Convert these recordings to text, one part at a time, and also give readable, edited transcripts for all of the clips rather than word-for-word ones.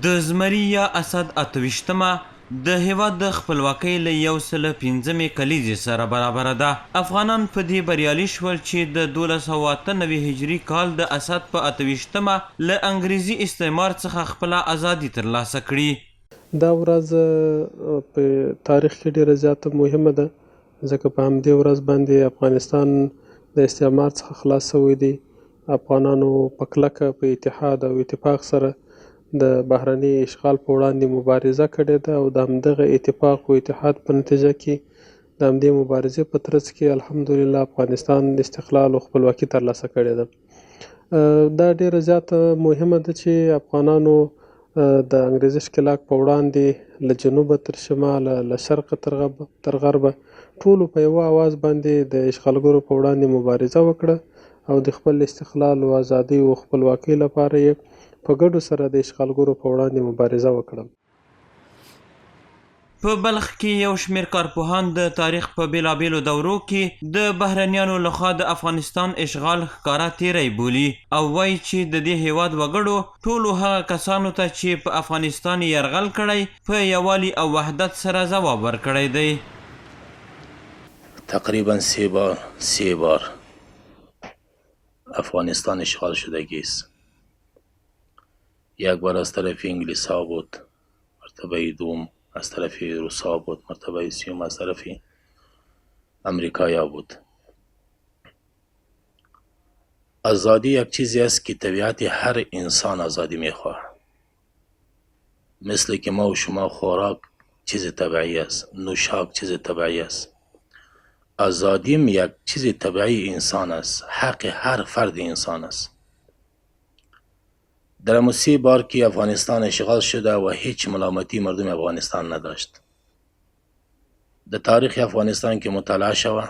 د زمري یا اسد 28مه د هیواد د خپلواکۍ له 105 کلیزې سره برابره ده. افغانان په دې بریالي شول چې د 1298 هجري کال د اسد په 28مه له انګریزي استعمار څخه خپله ازادي ترلاسه کړي. دا ورځ په تاریخ کې ډېره زیاته مهمه ده ځکه په همدې ورځ باندې افغانستان د استعمار څخه خلاص شوی دی. افغانانو په کلکه په اتحاد او اتفاق سره د بهرني اشغال په وړاندې مبارزه کړې ده او د همدغه اتفاق او اتحاد په نتیجه کې د همدې مبارزې په ترڅ کې الحمدلله افغانستان استقلال او خپلواکي ترلاسه کړې ده. دا ډېره زیاته مهمه ده چې افغانانو د انګریزي ښکېلاک په وړاندې له جنوبه تر شماله له شرقه تر غربه ټولو په یوه اواز باندې د اشغالګرو په وړاندې مبارزه وکړه او د خپل استقلال او ازادۍ او خپلواکۍ لپاره یې په ګډو سره د اشغالګرو په وړاندې مبارزه وکړه. په بلخ کې یو شمېر کارپوهان د تاریخ په بېلابېلو دورو کې د بهرنیانو لخوا د افغانستان اشغال ښکاره تیری بولي او وایي چې د دې هیواد وګړو ټولو هغه کسانو ته چې په افغانستان یې یرغل کړی په یووالي او وحدت سره ځواب ورکړی دی. تقریبا 3 بار افغانستان اشغال شدگی است. یک بار از طرف انگلیس ها بود، مرتبه دوم از طرف روس ها بود، مرتبه سیوم از طرف امریکایی ها بود. آزادی یک چیزی است که طبیعت هر انسان آزادی میخواه. مثل که ما و شما خوراک چیز طبیعی است، نوشاک چیز طبیعی است. آزادیم یک چیز طبیعی انسان است، حق هر فرد انسان است. در اما 3 بار که افغانستان اشغال شده و هیچ ملامتی مردم افغانستان نداشت. در تاریخ افغانستان که مطالعه شود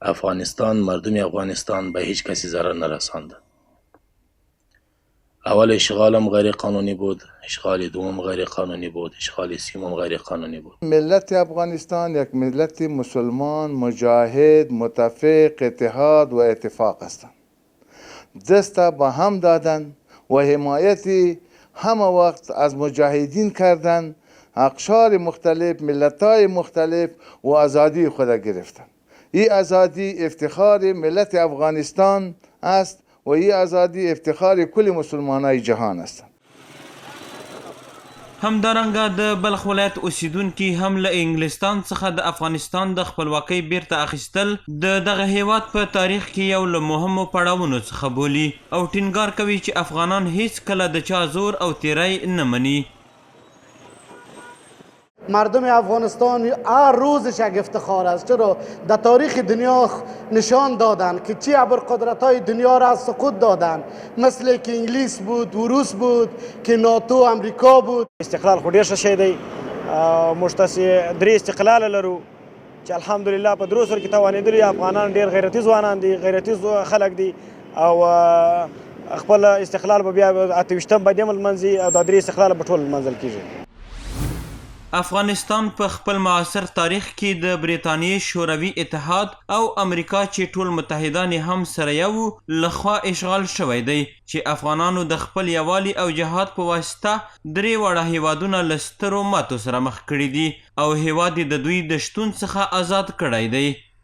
افغانستان مردم افغانستان به هیچ کسی ضرر نرساند. اول اشغالم غیر قانونی بود، اشغال دوم غیر قانونی بود، اشغال سوم غیر قانونی بود. ملت افغانستان یک ملت مسلمان، مجاهد، متفق، اتحاد و اتفاق هستند. دست با هم دادن و حمایت همه وقت از مجاهدین کردن، اقشار مختلف، ملت‌های مختلف و آزادی خود گرفتن. این آزادی افتخار ملت افغانستان است و این آزادی افتخار کل مسلمانای جهان است. همدارنګه د بلخ ولایت اوسیدونکي هم له انګلستان څخه د افغانستان د خپلواکۍ بیرته اخیستل د دغه هیواد په تاریخ کې یو له مهمو پړاوونو څخه بولي او ټینګار کوي چې افغانان هیڅ کله د چا زور او تیری نه مني. مردم افغانستان هر روزش یک افتخار است. چرا در تاریخ دنیا نشان دادن که چی ابرقدرت های دنیا را سقوط دادن، مثل که انگلیس بود و روس بود، که ناتو امریکا بود. استقلال خو ډیر ښه شی دی. موږ تاسې 3 استقلال لرو چې الحمدلله په درو سره کې توانېدلي. افغانان ډیر غیرتي ځوانان دي، غیرتي خلک دي او خپل استقلال به بیا 28 به دې لمانځي او دا 3 استقلال به ټول لمانځل کیږي. افغانستان په خپل معاصر تاریخ کې د بریتانیې شوروي اتحاد او امریکا چې ټول متحدان هم سره یو لخوا اشغال شوی دی چې افغانانو د خپل یووالي او جهاد په واسطه 3 واړه هیوادونه له سترو ماتو سره مخ کړي دي او هیواد د دوی د شتون څخه آزاد کړی دی.